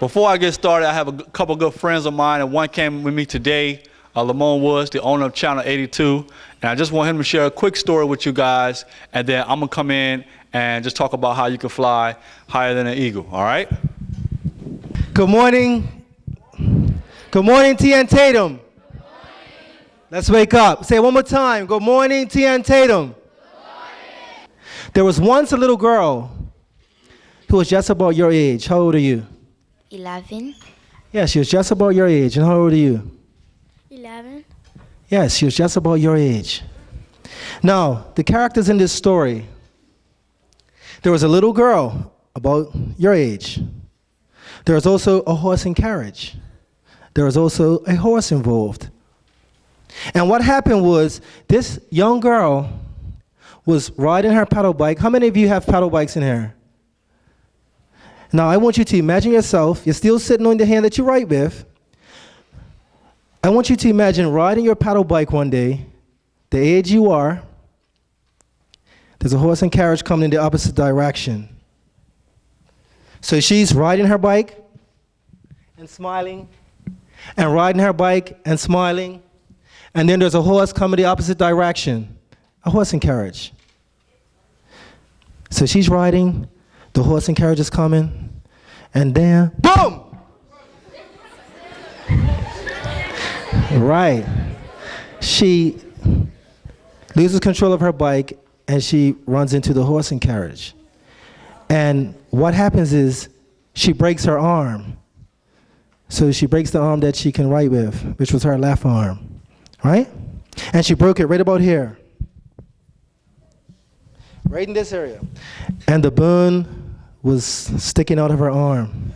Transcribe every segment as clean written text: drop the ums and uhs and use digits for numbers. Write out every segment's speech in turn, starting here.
Before I get started, I have a couple good friends of mine, and one came with me today, Lamone Woods, the owner of Channel 82, and I just want him to share a quick story with you guys, and then I'm gonna come in and just talk about how you can fly higher than an eagle, all right? Good morning. Good morning, T.N.Tatem. Let's wake up. Say it one more time. Good morning, T.N.Tatem. There was once a little girl who was just about your age. How old are you? 11. Yes, she was just about your age. And how old are you? 11. Yes, she was just about your age. Now, the characters in this story, there was a little girl about your age. There was also a horse and carriage. There was also a horse involved. And what happened was this young girl was riding her paddle bike. How many of you have paddle bikes in here? Now, I want you to imagine yourself, you're still sitting on the hand that you ride with. I want you to imagine riding your paddle bike one day, the age you are, there's a horse and carriage coming in the opposite direction. So she's riding her bike and smiling, and riding her bike and smiling, and then there's a horse coming the opposite direction, a horse and carriage. So she's riding, the horse and carriage is coming, and then, boom! Right. She loses control of her bike, and she runs into the horse and carriage. And what happens is she breaks her arm. So she breaks the arm that she can ride with, which was her left arm, right? And she broke it right about here, right in this area. And the bone was sticking out of her arm.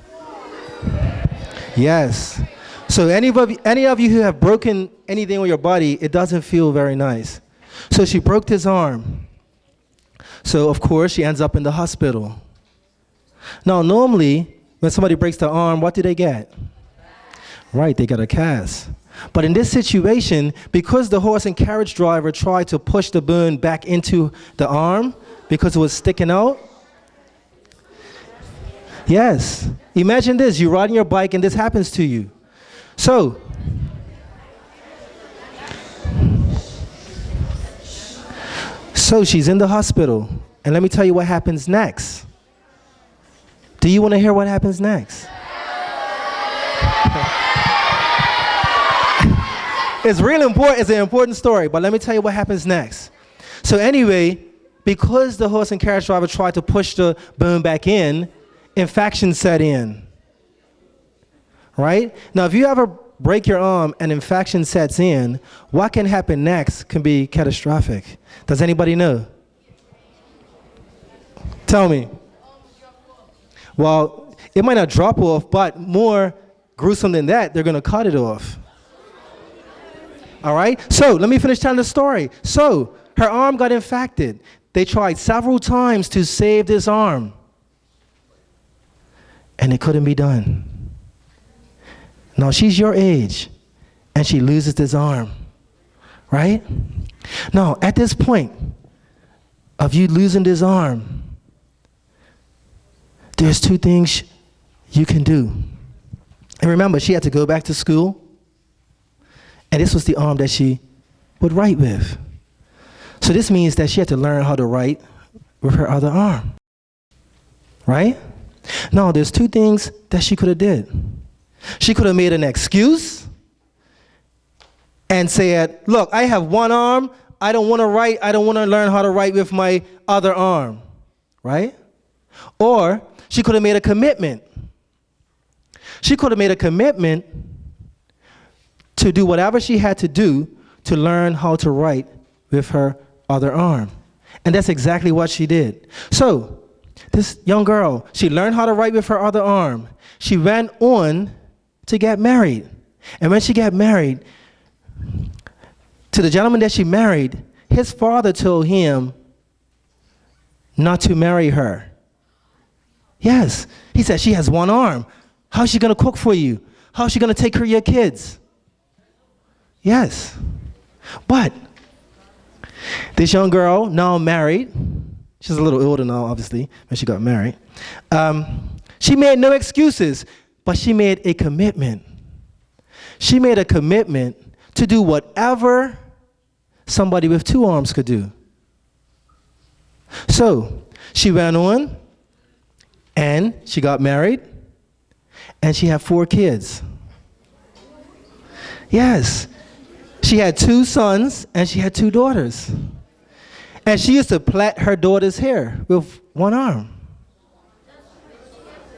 Yes. So any of you who have broken anything on your body, it doesn't feel very nice. So she broke this arm. So of course she ends up in the hospital. Now normally, when somebody breaks their arm, what do they get? Right, they get a cast. But in this situation, because the horse and carriage driver tried to push the bone back into the arm because it was sticking out. Yes, imagine this, you're riding your bike and this happens to you. So she's in the hospital, and let me tell you what happens next. Do you want to hear what happens next? It's really important, it's an important story, but let me tell you what happens next. So anyway, because the horse and carriage driver tried to push the bone back in, infection set in. Right? Now, if you ever break your arm and infection sets in, what can happen next can be catastrophic. Does anybody know? Tell me. Well, it might not drop off, but more gruesome than that, they're going to cut it off. All right? So let me finish telling the story. So her arm got infected. They tried several times to save this arm, and it couldn't be done. Now she's your age, and she loses this arm, right? Now, at this point of you losing this arm, there's two things you can do. And remember, she had to go back to school, and this was the arm that she would write with. So this means that she had to learn how to write with her other arm, right? Now, there's two things that she could have did. She could have made an excuse and said, look, I have one arm, I don't want to write, I don't want to learn how to write with my other arm, right? Or she could have made a commitment. She could have made a commitment to do whatever she had to do to learn how to write with her other arm. And that's exactly what she did. So this young girl, she learned how to write with her other arm. She went on to get married. And when she got married, to the gentleman that she married, his father told him not to marry her. Yes, he said, she has one arm. How's she gonna cook for you? How's she gonna take care of your kids? Yes, but this young girl, now married, she's a little older now, obviously, when she got married. She made no excuses. but she made a commitment. She made a commitment to do whatever somebody with 2 arms could do. So she went on, and she got married, and she had 4 kids. Yes, she had 2 sons, and she had 2 daughters. And she used to plait her daughter's hair with 1 arm.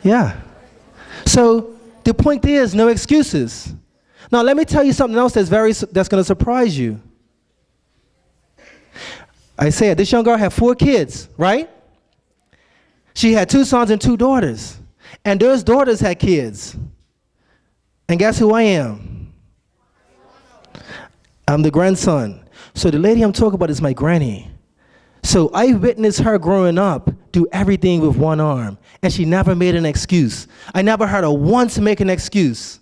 Yeah. So the point is, no excuses. Now let me tell you something else that's going to surprise you. I said this young girl had 4 kids, right? She had 2 sons and 2 daughters. And those daughters had kids. And guess who I am? I'm the grandson. So the lady I'm talking about is my granny. So I witnessed her growing up do everything with 1 arm. And she never made an excuse. I never heard her once make an excuse.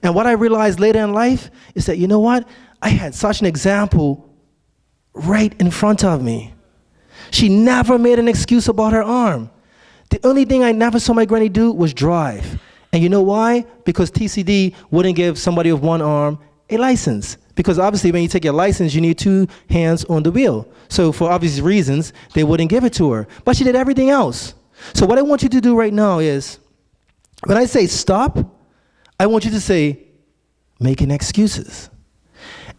And what I realized later in life is that, you know what? I had such an example right in front of me. She never made an excuse about her arm. The only thing I never saw my granny do was drive. And you know why? Because TCD wouldn't give somebody with 1 arm a license. Because obviously when you take your license, you need 2 hands on the wheel. So for obvious reasons, they wouldn't give it to her. But she did everything else. So what I want you to do right now is, when I say stop, I want you to say, making excuses.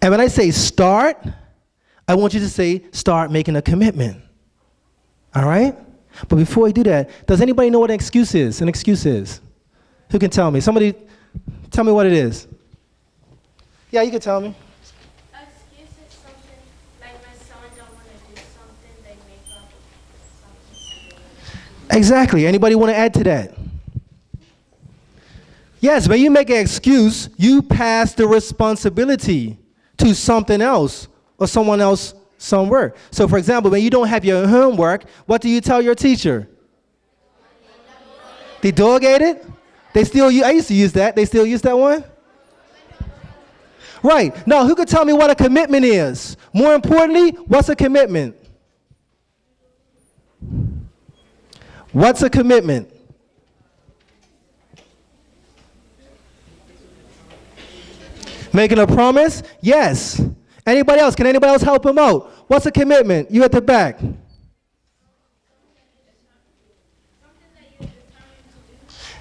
And when I say start, I want you to say, start making a commitment. All right? But before I do that, does anybody know what an excuse is? An excuse is? Who can tell me? Somebody tell me what it is. Yeah, you can tell me. Excuse is something like when someone don't want to do something, they make up something. Exactly. Anybody want to add to that? Yes, when you make an excuse, you pass the responsibility to something else or someone else somewhere. So for example, when you don't have your homework, what do you tell your teacher? They delegate it? They still use, I used to use that. They still use that one? Right. Now, who could tell me what a commitment is? More importantly, what's a commitment? What's a commitment? Making a promise? Yes. Anybody else? Can anybody else help him out? What's a commitment? You at the back.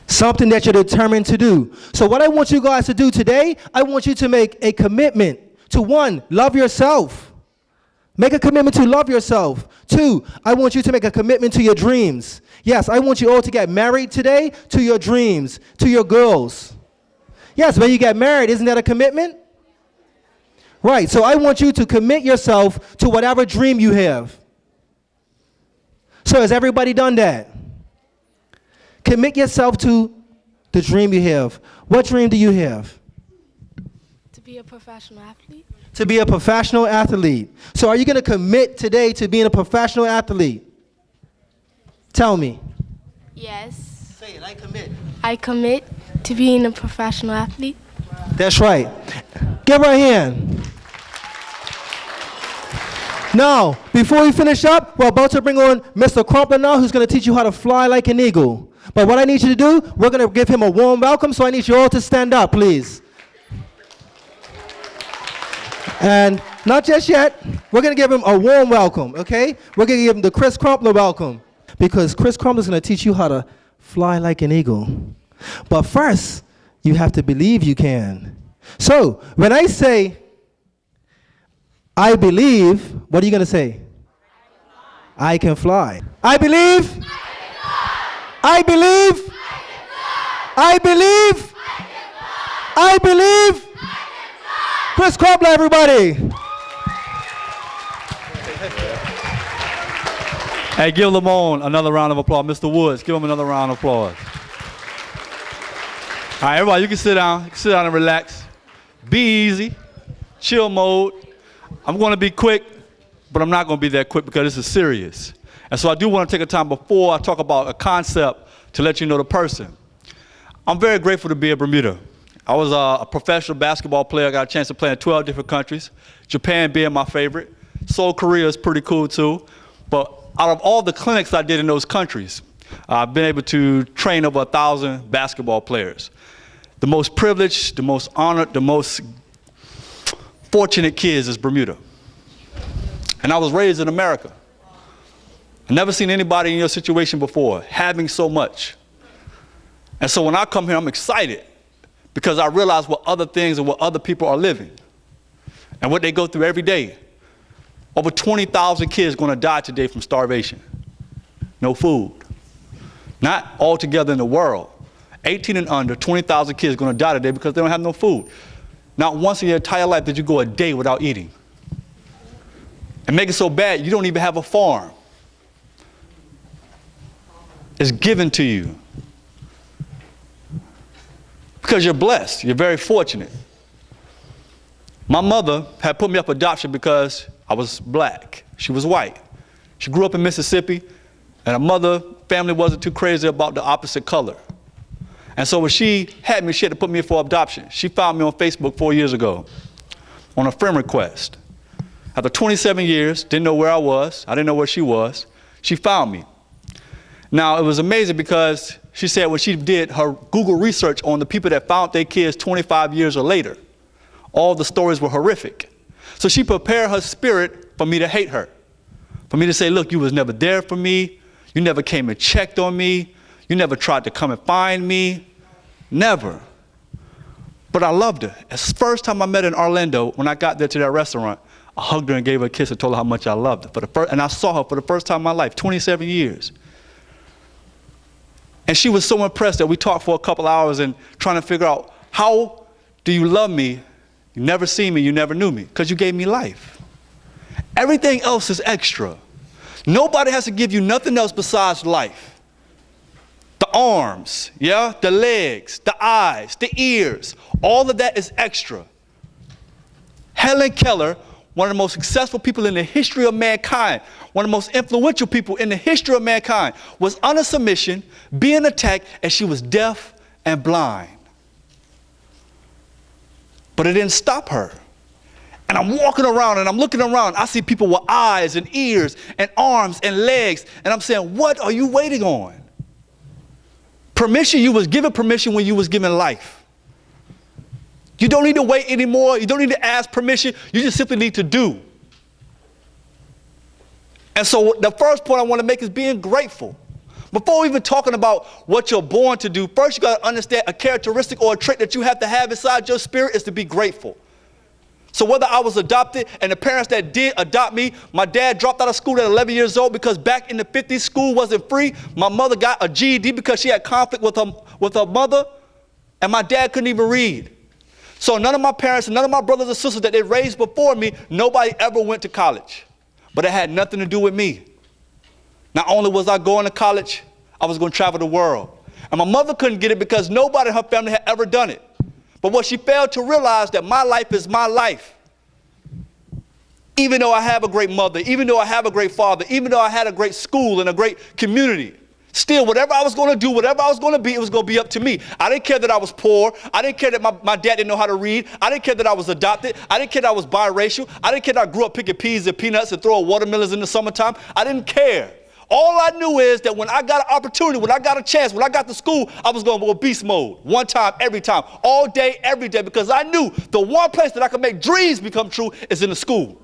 Something that you're determined to do. So what I want you guys to do today, I want you to make a commitment to 1, love yourself. Make a commitment to love yourself. 2, I want you to make a commitment to your dreams. Yes, I want you all to get married today to your dreams, to your goals. Yes, when you get married, isn't that a commitment? Right, so I want you to commit yourself to whatever dream you have. So has everybody done that? Commit yourself to the dream you have. What dream do you have? To be a professional athlete. To be a professional athlete. So are you going to commit today to being a professional athlete? Tell me. Yes. Say it, I commit. I commit to being a professional athlete. That's right. Give her a hand. Now, before we finish up, we're about to bring on Mr. Crumpler now, who's going to teach you how to fly like an eagle. But what I need you to do, we're going to give him a warm welcome, so I need you all to stand up, please. And not just yet, we're going to give him a warm welcome, okay? We're going to give him the Chris Crumpler welcome, because Chris Crumpler is going to teach you how to fly like an eagle. But first, you have to believe you can. So, when I say, I believe, what are you going to say? I can fly. I believe. I believe. I believe. I believe. Chris Crumpler, everybody. Hey, give Lamone another round of applause. Mr. Woods, give him another round of applause. All right, everybody, you can sit down. You can sit down and relax. Be easy. Chill mode. I'm going to be quick, but I'm not going to be that quick because this is serious. And so I do want to take a time before I talk about a concept to let you know the person. I'm very grateful to be at Bermuda. I was a professional basketball player. I got a chance to play in 12 different countries, Japan being my favorite. Seoul, Korea is pretty cool too. But out of all the clinics I did in those countries, I've been able to train over 1,000 basketball players. The most privileged, the most honored, the most fortunate kids is Bermuda. And I was raised in America. I've never seen anybody in your situation before having so much. And so when I come here, I'm excited because I realize what other things and what other people are living and what they go through every day. Over 20,000 kids going to die today from starvation. No food. Not all together in the world. 18 and under, 20,000 kids going to die today because they don't have no food. Not once in your entire life did you go a day without eating. And make it so bad, you don't even have a farm. It's given to you. Because you're blessed. You're very fortunate. My mother had put me up for adoption because I was black. She was white. She grew up in Mississippi, and her mother family wasn't too crazy about the opposite color. And so when she had me, she had to put me in for adoption. She found me on Facebook 4 years ago on a friend request. After 27 years, didn't know where I was. I didn't know where she was. She found me. Now, it was amazing because she said when she did her Google research on the people that found their kids 25 years or later, all the stories were horrific. So she prepared her spirit for me to hate her, for me to say, look, you was never there for me. You never came and checked on me. You never tried to come and find me. Never. But I loved her. The first time I met her in Orlando, when I got there to that restaurant, I hugged her and gave her a kiss and told her how much I loved her. And I saw her for the first time in my life, 27 years. And she was so impressed that we talked for a couple hours and trying to figure out, how do you love me? You never seen me, you never knew me, because you gave me life. Everything else is extra. Nobody has to give you nothing else besides life. The arms, yeah, the legs, the eyes, the ears, all of that is extra. Helen Keller, one of the most successful people in the history of mankind, one of the most influential people in the history of mankind, was under submission, being attacked, and she was deaf and blind. But it didn't stop her. And I'm walking around and I'm looking around. I see people with eyes and ears and arms and legs. And I'm saying, what are you waiting on? Permission, you was given permission when you was given life. You don't need to wait anymore. You don't need to ask permission. You just simply need to do. And so the first point I want to make is being grateful. Before even talking about what you're born to do, first you got to understand a characteristic or a trait that you have to have inside your spirit is to be grateful. So whether I was adopted and the parents that did adopt me, my dad dropped out of school at 11 years old because back in the 50s, school wasn't free. My mother got a GED because she had conflict with her mother, and my dad couldn't even read. So none of my parents and none of my brothers and sisters that they raised before me, nobody ever went to college. But it had nothing to do with me. Not only was I going to college, I was going to travel the world. And my mother couldn't get it because nobody in her family had ever done it. But what she failed to realize that my life is my life. Even though I have a great mother, even though I have a great father, even though I had a great school and a great community, still, whatever I was going to do, whatever I was going to be, it was going to be up to me. I didn't care that I was poor. I didn't care that my dad didn't know how to read. I didn't care that I was adopted. I didn't care that I was biracial. I didn't care that I grew up picking peas and peanuts and throwing watermelons in the summertime. I didn't care. All I knew is that when I got an opportunity, when I got a chance, when I got to school, I was going to go beast mode. One time, every time, all day, every day, because I knew the one place that I could make dreams become true is in the school.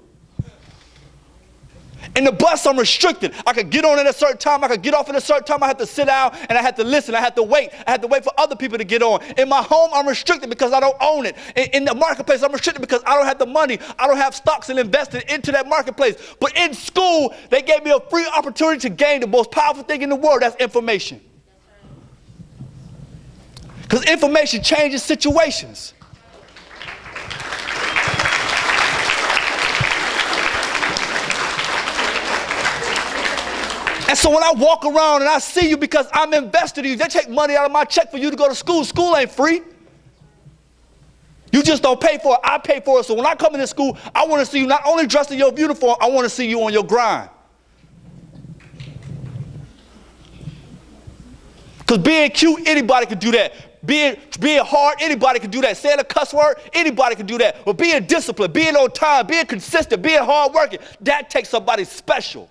In the bus, I'm restricted. I could get on at a certain time. I could get off at a certain time. I had to sit down and I had to listen. I had to wait. I had to wait for other people to get on. In my home, I'm restricted because I don't own it. In the marketplace, I'm restricted because I don't have the money. I don't have stocks and invested into that marketplace. But in school, they gave me a free opportunity to gain the most powerful thing in the world. That's information. Because information changes situations. And so when I walk around and I see you because I'm invested in you, they take money out of my check for you to go to school. School ain't free. You just don't pay for it. I pay for it. So when I come into school, I want to see you not only dressed in your uniform, I want to see you on your grind. Because being cute, anybody can do that. Being hard, anybody can do that. Saying a cuss word, anybody can do that. But being disciplined, being on time, being consistent, being hardworking, that takes somebody special.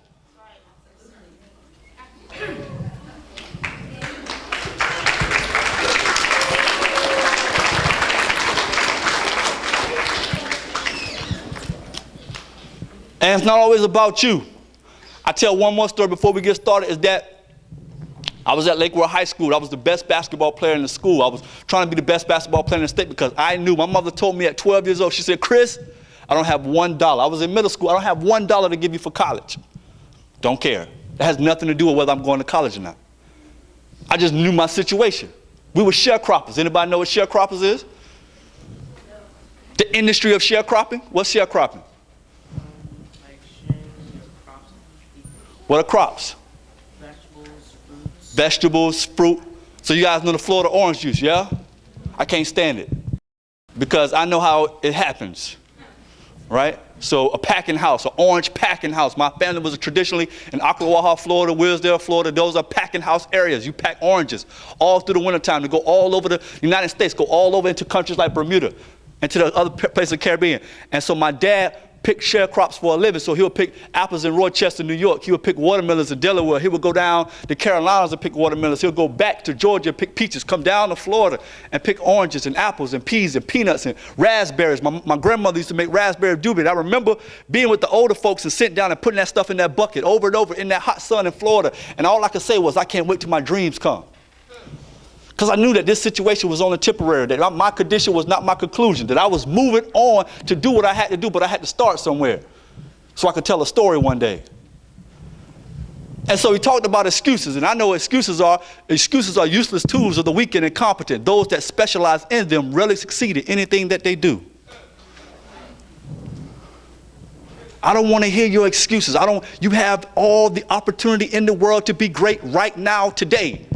And it's not always about you. I tell one more story before we get started, is that I was at Lakewood High School. I was the best basketball player in the school. I was trying to be the best basketball player in the state because I knew. My mother told me at 12 years old, she said, Chris, I don't have $1. I was in middle school. I don't have $1 to give you for college. Don't care. That has nothing to do with whether I'm going to college or not. I just knew my situation. We were sharecroppers. Anybody know what sharecroppers is? The industry of sharecropping? What's sharecropping? Like sharing your crops with people. What are crops? Vegetables, fruits. Vegetables, fruit. So you guys know the Florida orange juice, yeah? I can't stand it because I know how it happens, right? So a packing house, an orange packing house. My family was traditionally in Ocklawaha, Florida, Willisdale, Florida. Those are packing house areas. You pack oranges all through the wintertime to go all over the United States, go all over into countries like Bermuda and to the other places of the Caribbean. And so my dad picked sharecrops for a living. So he would pick apples in Rochester, New York. He would pick watermelons in Delaware. He would go down to Carolinas and pick watermelons. He'll go back to Georgia and pick peaches, come down to Florida and pick oranges and apples and peas and peanuts and raspberries. My grandmother used to make raspberry doobie. I remember being with the older folks and sitting down and putting that stuff in that bucket over and over in that hot sun in Florida. And all I could say was, I can't wait till my dreams come. Because I knew that this situation was only temporary, that my condition was not my conclusion, that I was moving on to do what I had to do, but I had to start somewhere so I could tell a story one day. And so he talked about excuses, and I know excuses are useless tools of the weak and incompetent. Those that specialize in them rarely succeed in anything that they do. I don't want to hear your excuses. You have all the opportunity in the world to be great right now, today.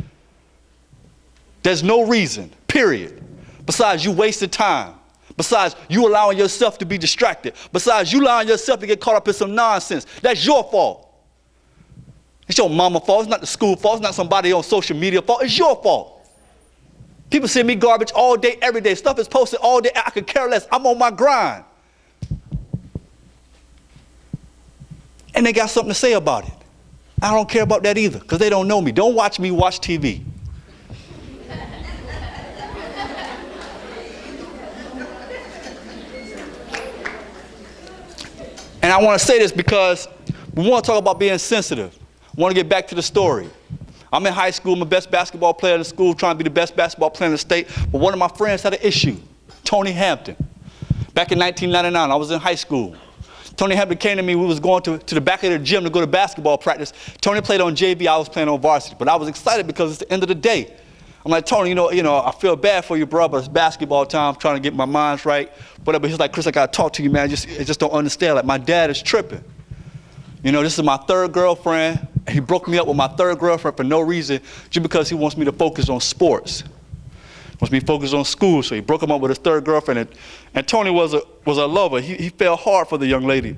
There's no reason, period, besides you wasted time, besides you allowing yourself to be distracted, besides you allowing yourself to get caught up in some nonsense. That's your fault. It's your mama's fault. It's not the school fault. It's not somebody on social media fault. It's your fault. People send me garbage all day, every day. Stuff is posted all day. I could care less. I'm on my grind. And they got something to say about it. I don't care about that either because they don't know me. Don't watch me watch TV. And I want to say this because we want to talk about being sensitive. I want to get back to the story. I'm in high school. I'm the best basketball player in the school, trying to be the best basketball player in the state. But one of my friends had an issue, Tony Hampton. Back in 1999, I was in high school. Tony Hampton came to me. We was going to the back of the gym to go to basketball practice. Tony played on JV. I was playing on varsity. But I was excited because it's the end of the day. I'm like, Tony, you know, I feel bad for you, bro, but it's basketball time. I'm trying to get my mind right. Whatever. He's like, Chris, I got to talk to you, man. I just don't understand. Like, my dad is tripping. You know, this is my third girlfriend. He broke me up with my third girlfriend for no reason, just because he wants me to focus on sports. Wants me to focus on school, so he broke him up with his third girlfriend. And Tony was a lover. He fell hard for the young lady.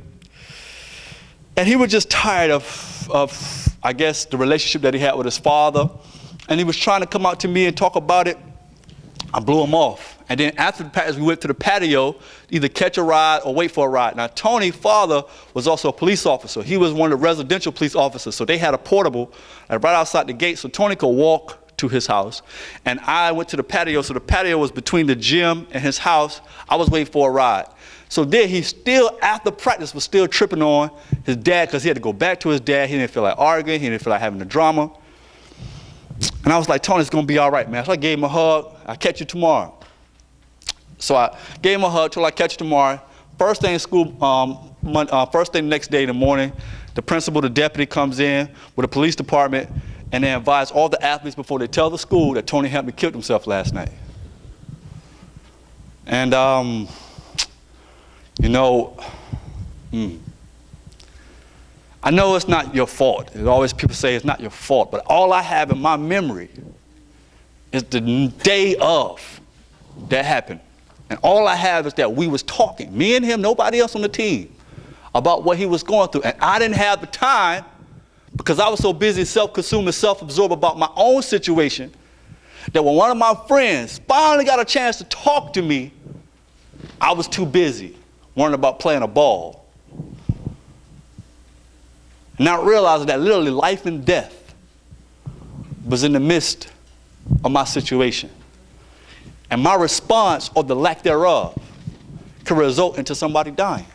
And he was just tired of, I guess, the relationship that he had with his father. And he was trying to come out to me and talk about it. I blew him off. And then after the practice, we went to the patio, either catch a ride or wait for a ride. Now, Tony's father was also a police officer. He was one of the residential police officers. So they had a portable right outside the gate so Tony could walk to his house. And I went to the patio. So the patio was between the gym and his house. I was waiting for a ride. So then he still, after practice, was still tripping on his dad because he had to go back to his dad. He didn't feel like arguing. He didn't feel like having the drama. And I was like, Tony, it's going to be all right, man. So I gave him a hug. I'll catch you tomorrow. So I gave him a hug till I catch you tomorrow. First thing in school, first thing the next day in the morning, the principal, the deputy comes in with the police department, and they advise all the athletes before they tell the school that Tony Hampton killed himself last night. And, you know, I know it's not your fault. There's always people say it's not your fault, but all I have in my memory is the day of that happened. And all I have is that we was talking, me and him, nobody else on the team, about what he was going through. And I didn't have the time because I was so busy self-consumed and self-absorbed about my own situation that when one of my friends finally got a chance to talk to me, I was too busy worrying about playing a ball. Not realizing that literally life and death was in the midst of my situation. And my response, or the lack thereof, could result into somebody dying.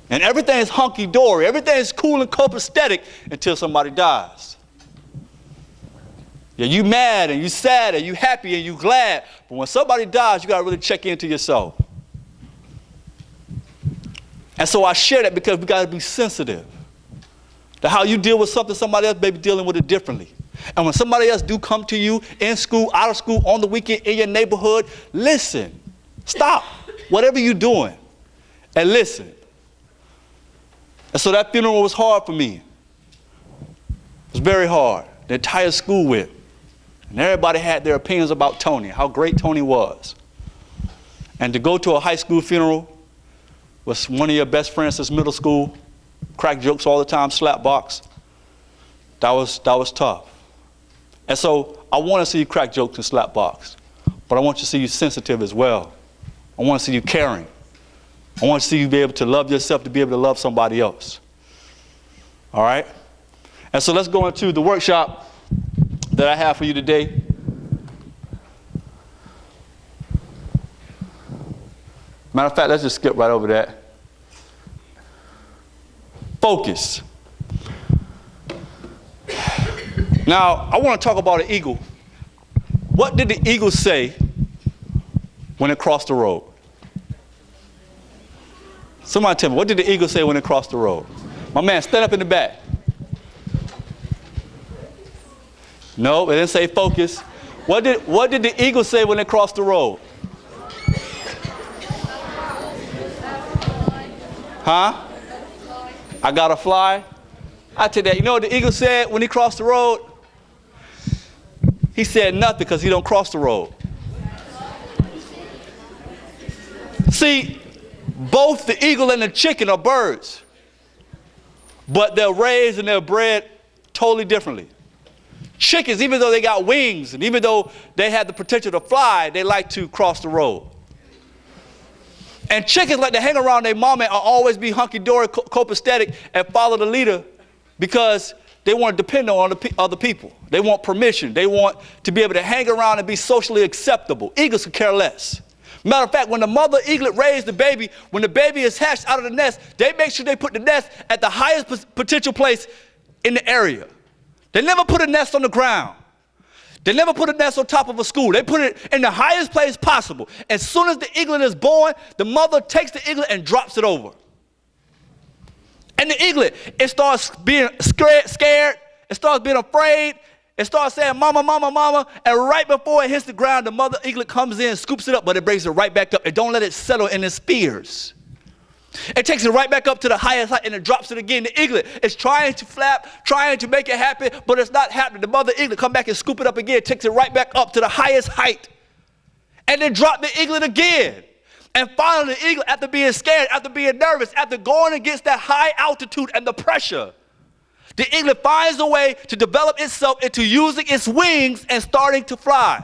And everything is hunky-dory. Everything is cool and copacetic until somebody dies. Yeah, you mad and you sad and you happy and you glad. But when somebody dies, you got to really check into yourself. And so I share that because we got to be sensitive to how you deal with something, somebody else may be dealing with it differently. And when somebody else do come to you in school, out of school, on the weekend, in your neighborhood, listen. Stop whatever you're doing and listen. And so that funeral was hard for me. It was very hard. The entire school went. And everybody had their opinions about Tony, how great Tony was. And to go to a high school funeral with one of your best friends since middle school, crack jokes all the time, slap box, that was tough. And so I want to see you crack jokes and slap box, but I want you to see you sensitive as well. I want to see you caring. I want to see you be able to love yourself to be able to love somebody else. All right? And so let's go into the workshop that I have for you today. Matter of fact, let's just skip right over that. Focus. Now, I want to talk about an eagle. What did the eagle say when it crossed the road? Somebody tell me, what did the eagle say when it crossed the road? My man, stand up in the back. No, it didn't say focus. What did the eagle say when it crossed the road? Huh? I gotta fly. I tell you that. You know what the eagle said when he crossed the road? He said nothing because he don't cross the road. See, both the eagle and the chicken are birds, but they're raised and they're bred totally differently. Chickens, even though they got wings and even though they have the potential to fly, they like to cross the road. And chickens like to hang around their mama and always be hunky-dory, copacetic, and follow the leader because they want to depend on other people. They want permission. They want to be able to hang around and be socially acceptable. Eagles could care less. Matter of fact, when the mother eaglet raised the baby, when the baby is hatched out of the nest, they make sure they put the nest at the highest potential place in the area. They never put a nest on the ground. They never put a nest on top of a school. They put it in the highest place possible. As soon as the eaglet is born, the mother takes the eaglet and drops it over. And the eaglet, it starts being scared. It starts being afraid. It starts saying, mama, mama, mama. And right before it hits the ground, the mother eaglet comes in, scoops it up, but it brings it right back up. And don't let it settle in its fears. It takes it right back up to the highest height and it drops it again. The eaglet is trying to flap, trying to make it happen, but it's not happening. The mother eaglet come back and scoop it up again, takes it right back up to the highest height, and then drop the eaglet again. And finally, the eaglet, after being scared, after being nervous, after going against that high altitude and the pressure, the eaglet finds a way to develop itself into using its wings and starting to fly.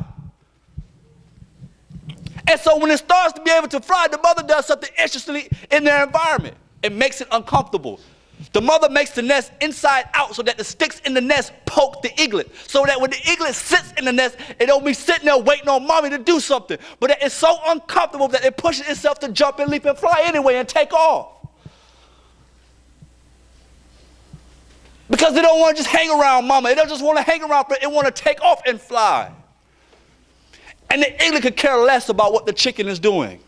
And so when it starts to be able to fly, the mother does something interestingly in their environment. It makes it uncomfortable. The mother makes the nest inside out so that the sticks in the nest poke the eaglet. So that when the eaglet sits in the nest, it don't be sitting there waiting on mommy to do something. But it's so uncomfortable that it pushes itself to jump and leap and fly anyway and take off. Because they don't want to just hang around mama. They don't just want to hang around, but it want to take off and fly. And the eaglet could care less about what the chicken is doing.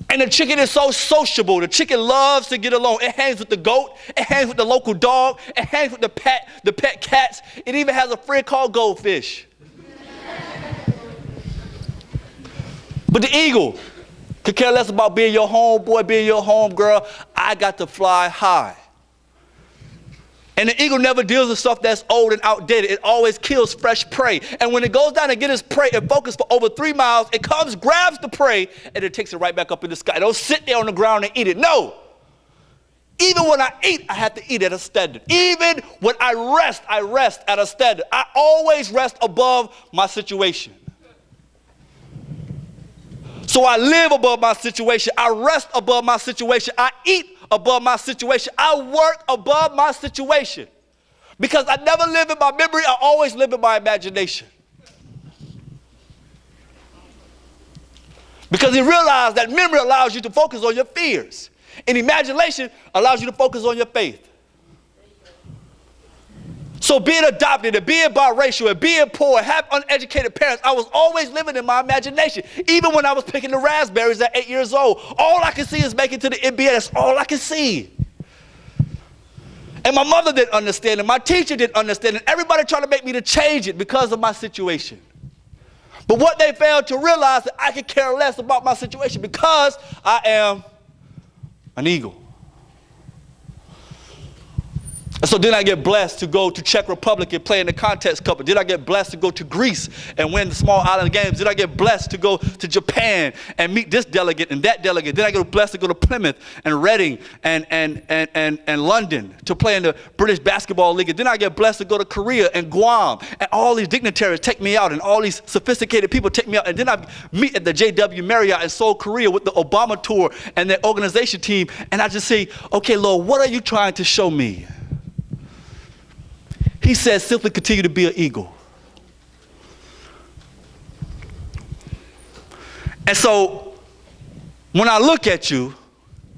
And the chicken is so sociable. The chicken loves to get along. It hangs with the goat. It hangs with the local dog. It hangs with the pet cats. It even has a friend called Goldfish. But the eagle could care less about being your homeboy, being your homegirl. I got to fly high. And the eagle never deals with stuff that's old and outdated. It always kills fresh prey. And when it goes down and gets its prey and focuses for over 3 miles, it comes, grabs the prey, and it takes it right back up in the sky. Don't sit there on the ground and eat it. No. Even when I eat, I have to eat at a standard. Even when I rest at a standard. I always rest above my situation. So I live above my situation. I rest above my situation. I eat above my situation. I work above my situation. Because I never live in my memory, I always live in my imagination. Because he realized that memory allows you to focus on your fears. And imagination allows you to focus on your faith. So being adopted and being biracial and being poor and have uneducated parents, I was always living in my imagination. Even when I was picking the raspberries at 8 years old, all I could see is making it to the NBA. That's all I could see. And my mother didn't understand it. My teacher didn't understand it. Everybody tried to make me to change it because of my situation. But what they failed to realize that I could care less about my situation because I am an eagle. And so then I get blessed to go to Czech Republic and play in the Contest Cup. Then I get blessed to go to Greece and win the small island games. Then I get blessed to go to Japan and meet this delegate and that delegate. Then I get blessed to go to Plymouth and Reading and London to play in the British Basketball League. And then I get blessed to go to Korea and Guam. And all these dignitaries take me out and all these sophisticated people take me out. And then I meet at the JW Marriott in Seoul, Korea with the Obama tour and their organization team. And I just say, okay, Lord, what are you trying to show me? He says, simply continue to be an eagle. And so when I look at you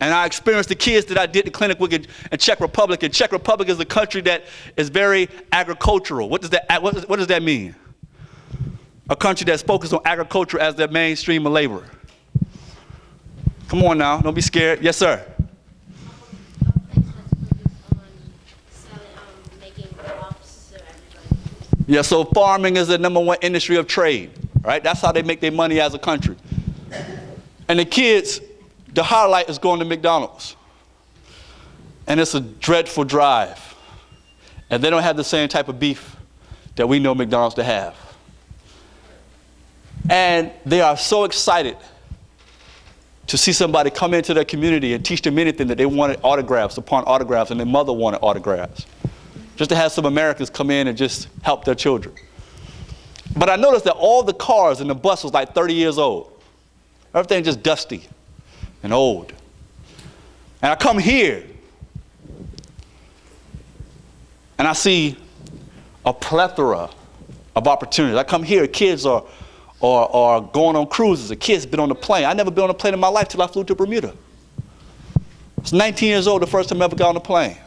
and I experience the kids that I did the clinic with in Czech Republic, and Czech Republic is a country that is very agricultural. What does that mean? A country that's focused on agriculture as their mainstream of labor. Come on now, don't be scared. Yes, sir. Yeah, so farming is the #1 industry of trade, right? That's how they make their money as a country. And the kids, the highlight is going to McDonald's. And it's a dreadful drive. And they don't have the same type of beef that we know McDonald's to have. And they are so excited to see somebody come into their community and teach them anything that they wanted autographs upon autographs, and their mother wanted autographs. Just to have some Americans come in and just help their children. But I noticed that all the cars in the bus was like 30 years old. Everything just dusty and old. And I come here and I see a plethora of opportunities. I come here, kids are going on cruises. A kid's been on a plane. I never been on a plane in my life till I flew to Bermuda. I was 19 years old the first time I ever got on a plane.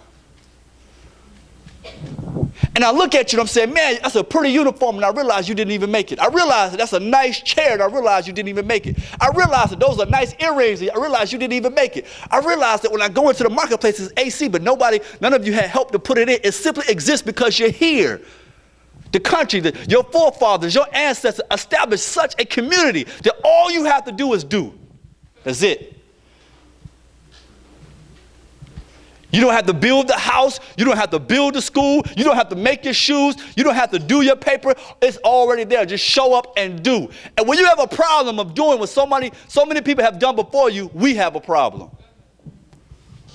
And I look at you and I'm saying, man, that's a pretty uniform, and I realize you didn't even make it. I realize that that's a nice chair, and I realize you didn't even make it. I realize that those are nice earrings, and I realize you didn't even make it. I realize that when I go into the marketplace, it's AC, but none of you had help to put it in. It simply exists because you're here. The country, your forefathers, your ancestors established such a community that all you have to do is do. That's it. You don't have to build the house. You don't have to build the school. You don't have to make your shoes. You don't have to do your paper. It's already there. Just show up and do. And when you have a problem of doing what so many people have done before you, we have a problem.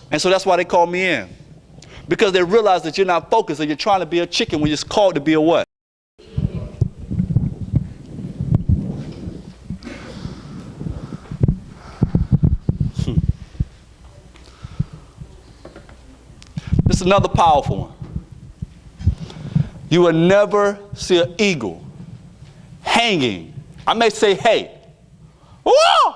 And so that's why they call me in. Because they realize that you're not focused and you're trying to be a chicken when you're called to be a what? This is another powerful one. You will never see an eagle hanging. I may say, hey. Whoa!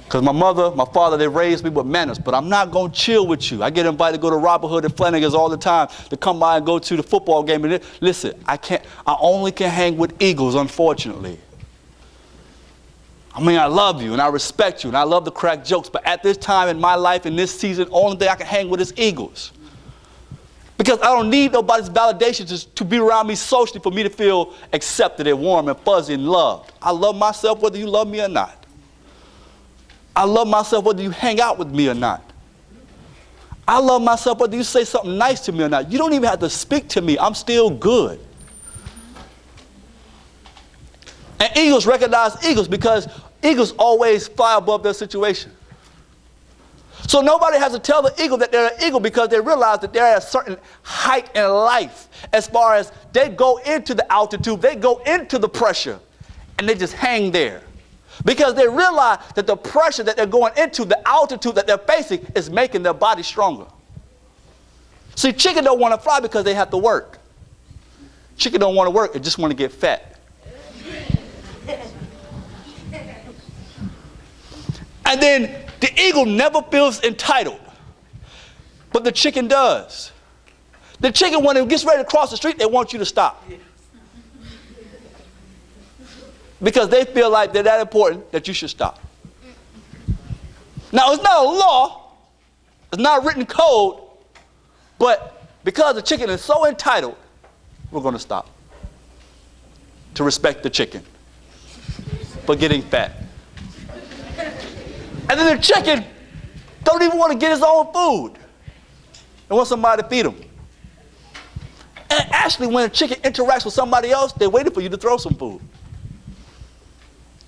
Because my father, they raised me with manners, but I'm not going to chill with you. I get invited to go to Robert Hood and Flanagan's all the time to come by and go to the football game. And listen, I only can hang with eagles, unfortunately. I mean, I love you and I respect you and I love to crack jokes, but at this time in my life, in this season, the only thing I can hang with is eagles. Because I don't need nobody's validation to be around me socially for me to feel accepted and warm and fuzzy and loved. I love myself whether you love me or not. I love myself whether you hang out with me or not. I love myself whether you say something nice to me or not. You don't even have to speak to me. I'm still good. And eagles recognize eagles because eagles always fly above their situation. So nobody has to tell the eagle that they're an eagle because they realize that they're at a certain height in life as far as they go into the altitude, they go into the pressure, and they just hang there. Because they realize that the pressure that they're going into, the altitude that they're facing, is making their body stronger. See, chicken don't want to fly because they have to work. Chicken don't want to work, they just want to get fat. And then the eagle never feels entitled, but the chicken does. The chicken, when it gets ready to cross the street, they want you to stop. Because they feel like they're that important that you should stop. Now, it's not a law, it's not a written code, but because the chicken is so entitled, we're going to stop to respect the chicken for getting fat. And then the chicken don't even want to get his own food. They want somebody to feed him. And actually, when a chicken interacts with somebody else, they're waiting for you to throw some food.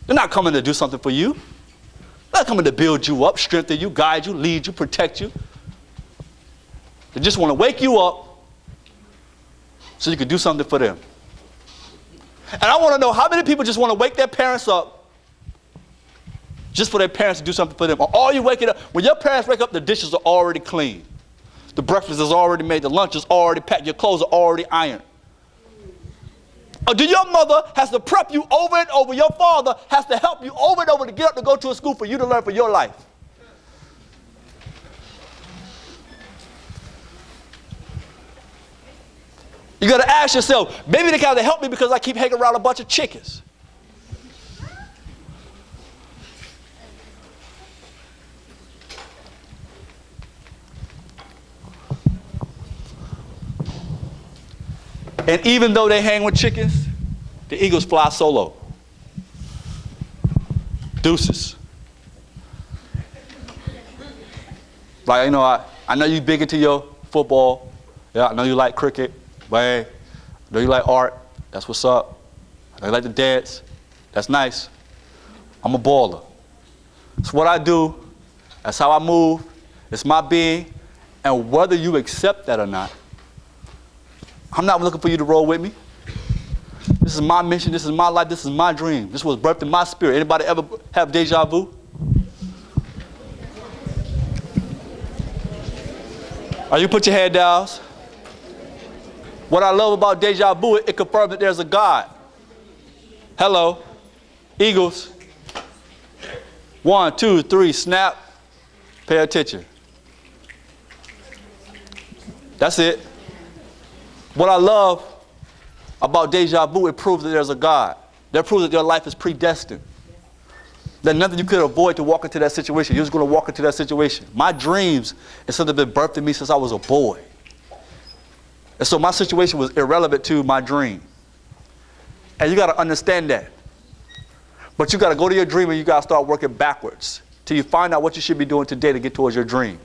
They're not coming to do something for you. They're not coming to build you up, strengthen you, guide you, lead you, protect you. They just want to wake you up so you can do something for them. And I want to know how many people just want to wake their parents up just for their parents to do something for them. Or are you waking up? When your parents wake up, the dishes are already clean. The breakfast is already made. The lunch is already packed. Your clothes are already ironed. Or do your mother has to prep you over and over? Your father has to help you over and over to get up to go to a school for you to learn for your life. You got to ask yourself, maybe they got to help me because I keep hanging around a bunch of chickens. And even though they hang with chickens, the eagles fly solo. Deuces. Like, you know, I know you big into your football. Yeah, I know you like cricket. But hey, I know you like art. That's what's up. I know you like to dance. That's nice. I'm a baller. It's what I do. That's how I move. It's my being. And whether you accept that or not, I'm not looking for you to roll with me. This is my mission. This is my life. This is my dream. This was birthed in my spirit. Anybody ever have deja vu? Are you put your head down? What I love about deja vu, it confirms that there's a God. Hello. Eagles. 1, 2, 3, snap. Pay attention. That's it. What I love about deja vu, it proves that there's a God. That proves that your life is predestined. There's nothing you could avoid to walk into that situation. You're just going to walk into that situation. My dreams is something that's been birthed in me since I was a boy. And so my situation was irrelevant to my dream. And you got to understand that. But you got to go to your dream and you got to start working backwards till you find out what you should be doing today to get towards your dream.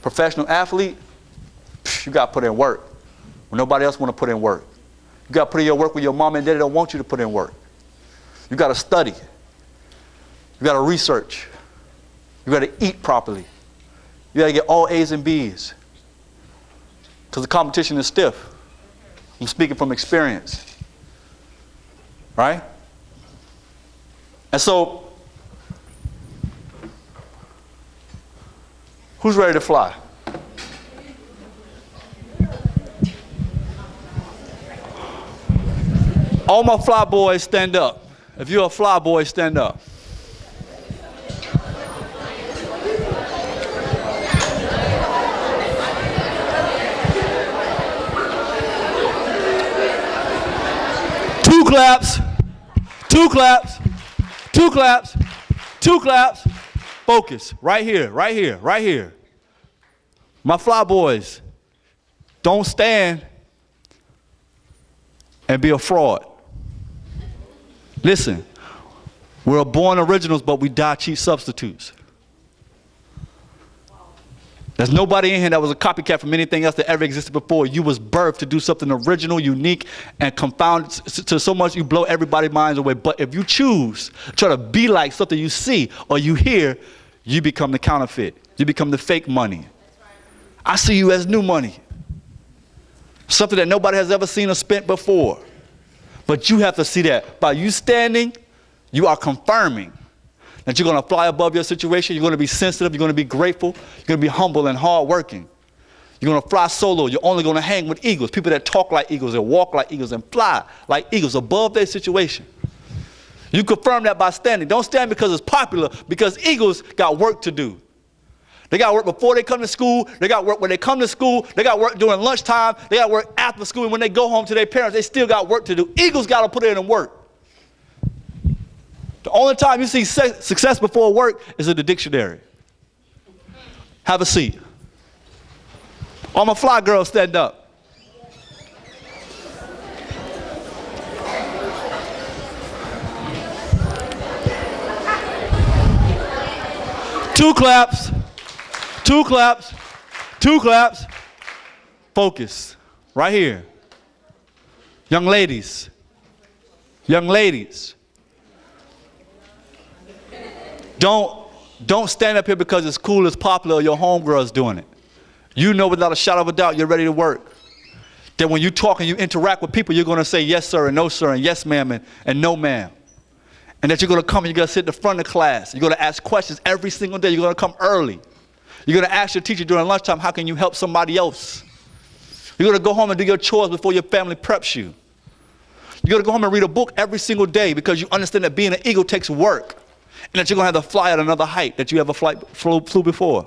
Professional athlete, you got to put in work when nobody else want to put in work. You got to put in your work when your mom and daddy don't want you to put in work. You got to study. You got to research. You got to eat properly. You got to get all A's and B's. Because the competition is stiff. I'm speaking from experience. Right? And so, who's ready to fly? All my fly boys, stand up. If you're a fly boy, stand up. Two claps, two claps, two claps, two claps. Focus, right here, right here, right here. My fly boys, don't stand and be a fraud. Listen, we're born originals, but we die cheap substitutes. There's nobody in here that was a copycat from anything else that ever existed before. You was birthed to do something original, unique, and confounded to so much you blow everybody's minds away. But if you choose to try to be like something you see or you hear, you become the counterfeit. You become the fake money. I see you as new money. Something that nobody has ever seen or spent before. But you have to see that. By you standing, you are confirming that you're going to fly above your situation. You're going to be sensitive. You're going to be grateful. You're going to be humble and hardworking. You're going to fly solo. You're only going to hang with eagles, people that talk like eagles and walk like eagles and fly like eagles above their situation. You confirm that by standing. Don't stand because it's popular, because Eagles got work to do. They got work before they come to school. They got work when they come to school. They got work during lunchtime. They got work after school. And when they go home to their parents, they still got work to do. Eagles got to put in work. The only time you see success before work is in the dictionary. Have a seat. All my fly girls, stand up. Two claps. Two claps. Two claps. Focus. Right here. Young ladies. Young ladies. Don't stand up here because it's cool, it's popular, or your homegirl's doing it. You know without a shadow of a doubt you're ready to work. That when you talk and you interact with people, you're going to say yes, sir, and no, sir, and yes, ma'am, and no, ma'am. And that you're going to come and you're going to sit in the front of the class. You're going to ask questions every single day. You're going to come early. You're going to ask your teacher during lunchtime, how can you help somebody else? You're going to go home and do your chores before your family preps you. You're going to go home and read a book every single day because you understand that being an eagle takes work. And that you're going to have to fly at another height that you ever flew before.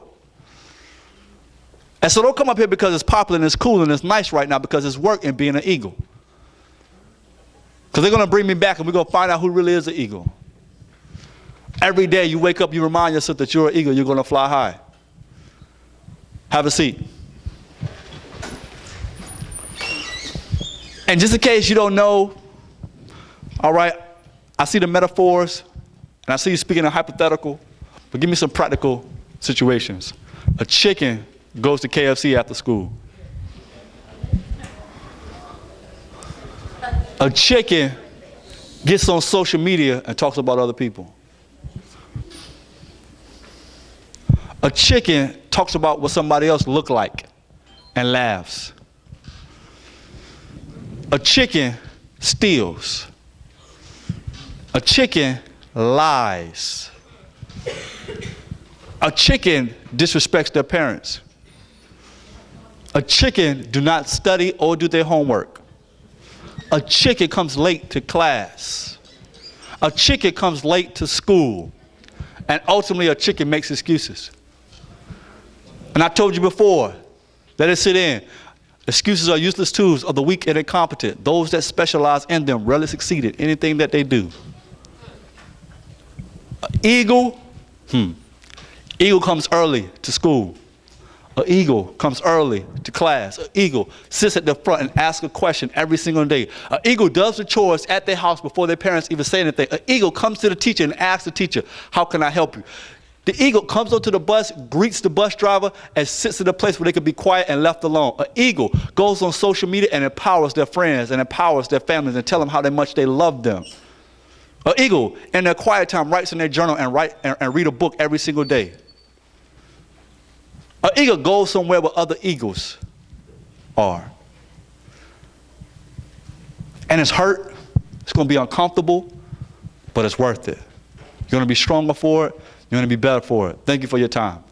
And so don't come up here because it's popular and it's cool and it's nice right now, because it's work in being an eagle. Because they're going to bring me back and we're going to find out who really is an eagle. Every day you wake up, you remind yourself that you're an eagle, you're going to fly high. Have a seat. And just in case you don't know, all right, I see the metaphors. And I see you speaking in hypothetical, but give me some practical situations. A chicken goes to KFC after school. A chicken gets on social media and talks about other people. A chicken talks about what somebody else look like and laughs. A chicken steals. A chicken lies. A chicken disrespects their parents. A chicken do not study or do their homework. A chicken comes late to class. A chicken comes late to school. And ultimately a chicken makes excuses. And I told you before, let it sit in. Excuses are useless tools of the weak and incompetent. Those that specialize in them rarely succeed in anything that they do. Eagle, eagle comes early to school. An eagle comes early to class. An eagle sits at the front and asks a question every single day. An eagle does the chores at their house before their parents even say anything. An eagle comes to the teacher and asks the teacher, how can I help you? The eagle comes onto the bus, greets the bus driver, and sits in a place where they can be quiet and left alone. An eagle goes on social media and empowers their friends and empowers their families and tell them how much they love them. An eagle, in their quiet time, writes in their journal and read a book every single day. An eagle goes somewhere where other eagles are. And it's hurt. It's going to be uncomfortable, but it's worth it. You're going to be stronger for it. You're going to be better for it. Thank you for your time.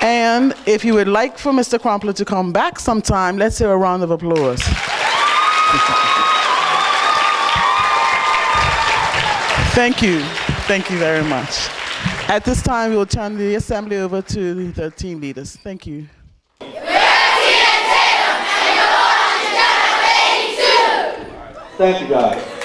And if you would like for Mr. Crumpler to come back sometime, let's hear a round of applause. Thank you. Thank you very much. At this time, we will turn the assembly over to the team leaders. Thank you. We're T.N.Tatem, and you're on the Channel 82. Thank you, guys.